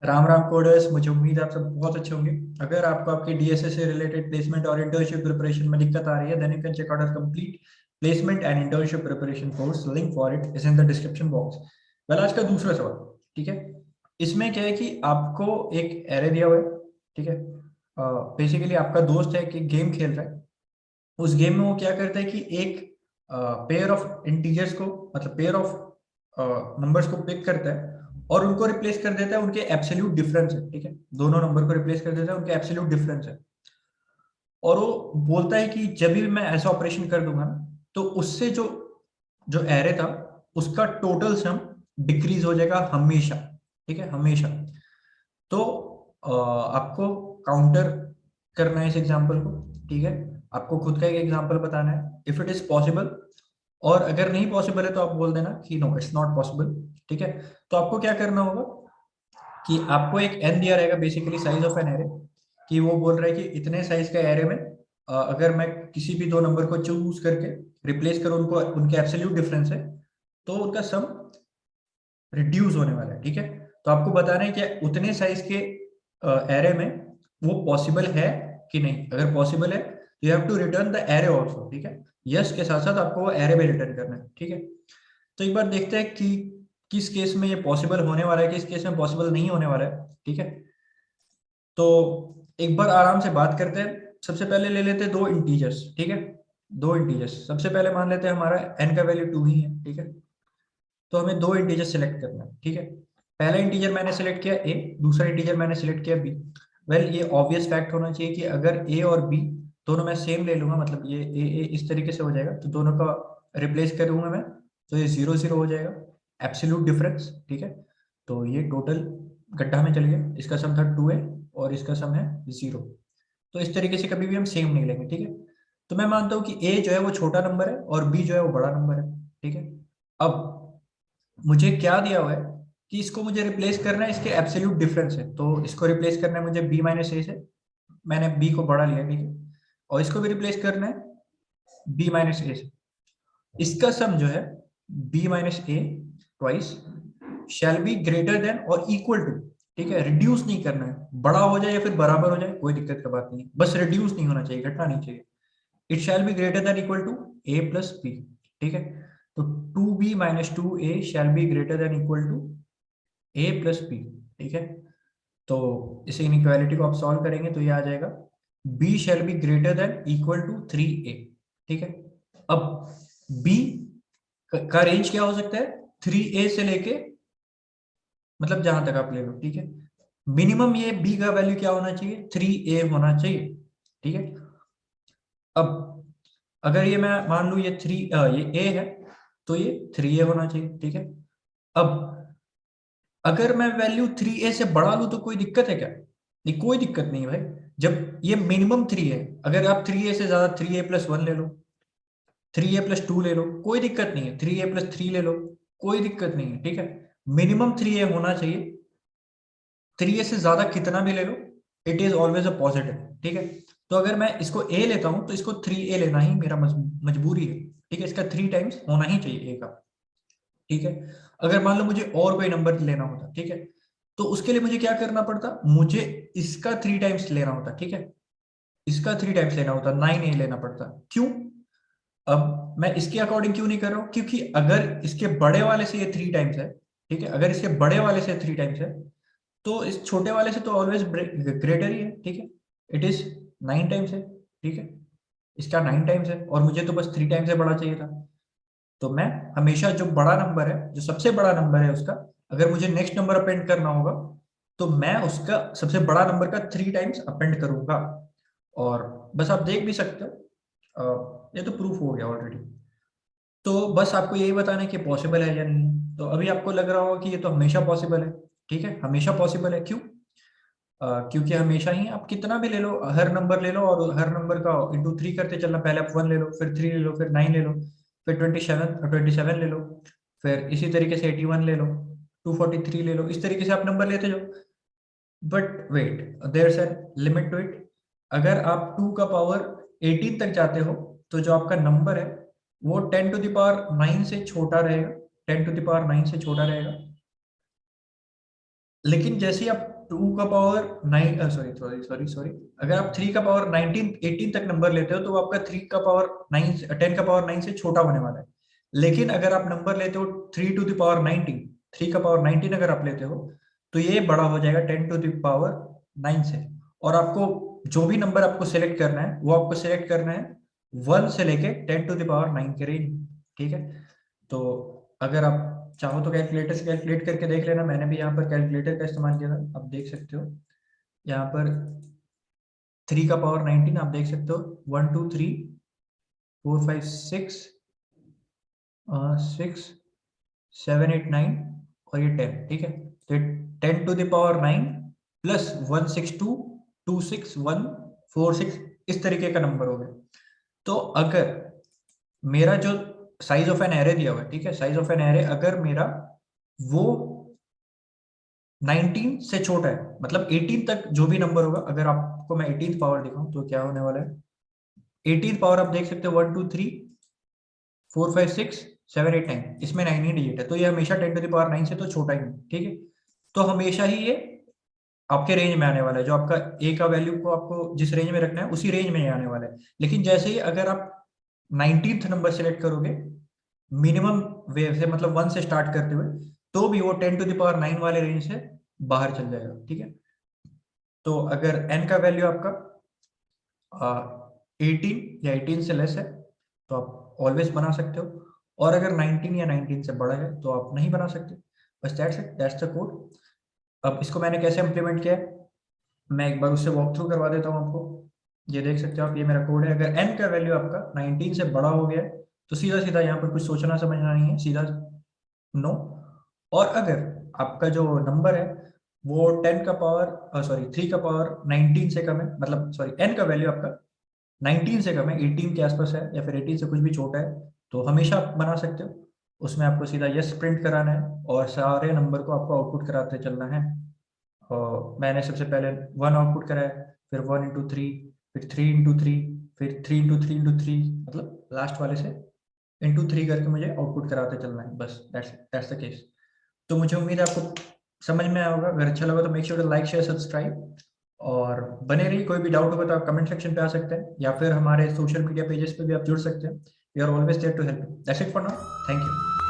Ram Ram coders, मुझे उम्मीद है आप सब बहुत अच्छे होंगे। अगर आपको आपके डीएसए से रिलेटेड प्लेसमेंट और इंटर्नशिप प्रिपरेशन में दिक्कत आ रही है, then you can check out our complete placement and internship preparation course. Link for it is in the description box. Well, आज का दूसरा सवाल, ठीक है। इसमें क्या है कि आपको एक एरे दिया हुआ है, ठीक है। बेसिकली आपका दोस्त है कि गेम खेल रहा है। उस गेम में वो क्या करता है कि एक पेयर ऑफ इंटीजर्स को, मतलब पेयर ऑफ नंबर्स को पिक करता है और उनको रिप्लेस कर देता है उनके एब्सोल्यूट डिफरेंस है, ठीक है। दोनों नंबर को रिप्लेस कर देता है उनके एब्सोल्यूट डिफरेंस है। और वो बोलता है कि जब भी मैं ऐसा ऑपरेशन कर दूंगा ना, तो उससे जो जो एरे था उसका टोटल सम डिक्रीज हो जाएगा हमेशा, ठीक है, हमेशा। तो आपको काउंटर करना है इस एग्जांपल को, ठीक है। आपको खुद का एक एग्जांपल बताना है इफ इट इज पॉसिबल। और अगर नहीं पॉसिबल है तो आप बोल देना कि नो इट्स नॉट पॉसिबल, ठीक है। तो आपको क्या करना होगा कि आपको एक एन दिया रहेगा, basically size of an array. कि वो बोल रहा है कि इतने साइज का एरे में अगर मैं किसी भी दो नंबर को चूज करके रिप्लेस करूं उनको, उनके एब्सोल्यूट डिफरेंस है, तो उनका सम रिड्यूस होने वाला है, ठीक है। तो आपको बताना है कि उतने साइज के एरे में वो पॉसिबल है कि नहीं। अगर पॉसिबल है तो you have to return the array also, ठीक है। यस के साथ साथ आपको वो एरे भी रिटर्न करना है, ठीक है। तो एक बार देखते हैं कि किस केस में ये पॉसिबल होने वाला है, किस केस में पॉसिबल नहीं होने वाला है, ठीक है। तो एक बार आराम से बात करते हैं। सबसे पहले ले लेते हैं दो इंटीजर्स, ठीक है। दो इंटीजर्स, सबसे पहले मान लेते हैं हमारा एन का वैल्यू 2 ही है, ठीक है। तो हमें दो इंटीजर सेलेक्ट करना है, ठीक है। पहला इंटीजर मैंने सेलेक्ट किया ए, दूसरा इंटीजर मैंने सेलेक्ट किया बी। वेल, ये ऑब्वियस फैक्ट होना चाहिए कि अगर ए और बी दोनों मैं सेम ले लूंगा, मतलब ये ए इस तरीके से हो जाएगा, तो दोनों का रिप्लेस करूंगा मैं, तो ये 0 0 हो जाएगा, एब्सोल्यूट डिफरेंस, ठीक है। तो ये टोटल गड्ढा में चल गया, इसका सम था 2a और इसका सम है 0। तो इस तरीके से कभी भी हम सेम नहीं लेंगे, ठीक है। तो मैं मानता हूँ कि ए जो है वो छोटा नंबर है और बी जो है वो बड़ा नंबर है, ठीक है। अब मुझे क्या दिया हुआ है कि इसको मुझे रिप्लेस करना है इसके एब्सोल्यूट डिफरेंस है, तो इसको रिप्लेस करना है मुझे बी माइनस ए से। मैंने बी को बड़ा लिया, ठीक है। और इसको भी रिप्लेस करना है बी माइनस ए से। इसका सम जो है b minus a twice shall be greater than और इक्वल टू, ठीक है। रिड्यूस नहीं करना है, बड़ा हो जाए या फिर बराबर हो जाए कोई दिक्कत की बात नहीं है, बस रिड्यूस नहीं होना चाहिए, घटना नहीं चाहिए। It shall be greater than equal to a plus b, ठीक है। तो 2b - 2a shall be greater than equal to a plus b, ठीक है। तो इस इनइक्वालिटी को आप सॉल्व करेंगे तो ये आ जाएगा b shall be greater than equal to 3a, ठीक है। अब b का रेंज क्या हो सकता है, 3a से लेके, मतलब जहां तक आप ले लो, ठीक है। मिनिमम ये b का वैल्यू क्या होना चाहिए, 3a होना चाहिए, ठीक है। अब अगर ये मैं मान लू ये ये a है, तो ये 3a होना चाहिए, ठीक है। अब अगर मैं वैल्यू 3a से बढ़ा लूं तो कोई दिक्कत है क्या? नहीं, कोई दिक्कत नहीं है भाई। जब ये मिनिमम 3 है, अगर आप 3a से ज्यादा 3a+1 ले लो, 3a+2 ले लो, कोई दिक्कत नहीं है, 3a+3 ले लो, कोई दिक्कत नहीं है, ठीक है। मिनिमम 3a होना चाहिए। 3a से ज्यादा कितना भी ले लो, it is always a positive, ठीक है। तो अगर मैं इसको a लेता हूं तो इसको 3a लेना ही मेरा मजबूरी है, ठीक है। इसका 3 टाइम्स होना ही चाहिए a का, ठीक है। अगर मान लो मुझे और कोई नंबर लेना होता, ठीक है, तो उसके लिए मुझे क्या करना पड़ता, मुझे इसका 3 टाइम्स लेना होता, ठीक है। इसका 3 टाइम्स लेना होता, 9a लेना पड़ता। क्यों? अब मैं इसके अकॉर्डिंग क्यों नहीं कर रहा हूं, क्योंकि अगर इसके बड़े वाले से ये 3 टाइम्स है, ठीक है, अगर इसके बड़े वाले से 3 टाइम्स है, तो इस छोटे वाले से तो ऑलवेज ग्रेटर ही है, ठीक है। इट इज 9 टाइम्स है, ठीक है। इसका 9 टाइम्स है और मुझे तो बस 3 टाइम्स से बड़ा चाहिए था। तो मैं हमेशा जो बड़ा नंबर है, जो सबसे बड़ा नंबर है उसका, अगर मुझे नेक्स्ट नंबर अपेंड करना होगा, तो मैं उसका सबसे बड़ा नंबर का 3 टाइम्स अपेंड करूंगा। और बस आप देख भी सकते हो, ये तो प्रूफ हो गया ऑलरेडी। तो बस आपको यही बताना है कि पॉसिबल है या नहीं। तो अभी आपको लग रहा होगा कि ये तो हमेशा पॉसिबल है, ठीक है, हमेशा पॉसिबल है। क्यों? क्योंकि हमेशा ही आप कितना भी ले लो, हर नंबर ले लो और हर नंबर का इंटू 3 करते चलना। पहले आप 1 ले लो, फिर 3 ले लो, फिर 9 ले लो, फिर 27 ले लो, फिर इसी तरीके से 81 ले लो, 243 ले लो, इस तरीके से आप नंबर लेते जाओ। But wait, there is an limit to it. अगर आप 2 का पावर 18 तक जाते हो, तो जो आपका नंबर है वो 10⁹ से छोटा रहेगा, 10⁹ से छोटा रहेगा। लेकिन जैसे ही आप 2 का power 9 sorry sorry sorry sorry अगर आप 3 का पावर 19 18 तक नंबर लेते हो तो वो आपका 3 का पावर 9 10 का पावर 9 से छोटा होने वाला है। लेकिन अगर आप नंबर लेते हो 3 टू द पावर 19, 3 का पावर 19 अगर आप लेते हो तो ये बड़ा हो जाएगा 10 टू द पावर 9 से। और आपको जो भी नंबर आपको सिलेक्ट करना है वो आपको सिलेक्ट करना है 1 से लेके 10 टू द पावर 9 के रेंज। ठीक है, तो अगर आप चाहो तो कैलकुलेटर से कैलकुलेट करके देख लेना। मैंने भी यहाँ पर कैलकुलेटर का इस्तेमाल किया था, आप देख सकते हो यहाँ पर 3 का पावर 19 आप देख सकते हो 1 2 3 4 5 6 6 7 8 9 और ये 10। ठीक है, तो 10 टू द पावर 9 प्लस 162 261 46 इस तरीके का नंबर हो गया। तो अगर मेरा जो साइज ऑफ एन एरे दिया हुआ है, ठीक है, साइज ऑफ एन एरे अगर मेरा वो 19 से छोटा है, मतलब 18 तक जो भी नंबर होगा, अगर आपको मैं 18th पावर दिखाऊं तो क्या होने वाला है, 18th पावर आप देख सकते हो 1 2 3 4 5 6 7 8 9, इसमें 9 ही डिजिट है, तो ये हमेशा 10 टू द पावर 9 से तो छोटा ही नहीं। ठीक है, तो हमेशा ही ये आपके रेंज में आने वाला है, जो आपका ए का वैल्यू को आपको जिस रेंज में रखना है उसी रेंज में ही आने वाला है। लेकिन जैसे ही अगर आप 19th नंबर सेलेक्ट करोगे मिनिमम वेव से, मतलब 1 से स्टार्ट करते हुए, तो भी वो 10 टू द पावर 9 वाले रेंज से बाहर चल जाएगा। ठीक है, तो अगर n का वैल्यू आपका 18 या 18 से लेस है तो आप ऑलवेज बना सकते हो, और अगर 19 या 19 से बड़ा है तो आप नहीं बना सकते। बस that's it, that's the code. अब इसको मैंने कैसे इम्प्लीमेंट किया है मैं एक बार उससे वॉक थ्रू करवा देता हूँ आपको। ये देख सकते हो आप, ये मेरा कोड है। अगर n का वैल्यू आपका 19 से बड़ा हो गया है तो सीधा सीधा यहाँ पर कुछ सोचना समझना नहीं है, सीधा नो। और अगर आपका जो नंबर है वो 10 का पावर सॉरी 3 का पावर 19 से कम है, मतलब सॉरी n का वैल्यू आपका 19 से कम है, 18 के आसपास है या फिर 18 से कुछ भी छोटा है, तो हमेशा आप बना सकते हो। उसमें आपको सीधा यस प्रिंट कराना है और सारे नंबर को आपको आउटपुट कराते चलना है। और मैंने सबसे पहले 1 आउटपुट कराया, फिर 1 into 3, फिर 3 into 3, फिर 3 into 3 into 3, मतलब लास्ट वाले से into 3 करके मुझे आउटपुट कराते चलना है। बस दैट्स द केस। तो मुझे उम्मीद है आपको समझ में आया होगा। अगर अच्छा लगा तो make sure to like share subscribe, और बने रहिए। कोई भी डाउट होगा तो आप कमेंट सेक्शन पे आ सकते हैं या फिर हमारे सोशल मीडिया पेजेस पे भी आप जुड़ सकते हैं। We are always there to help. That's it for now, thank you.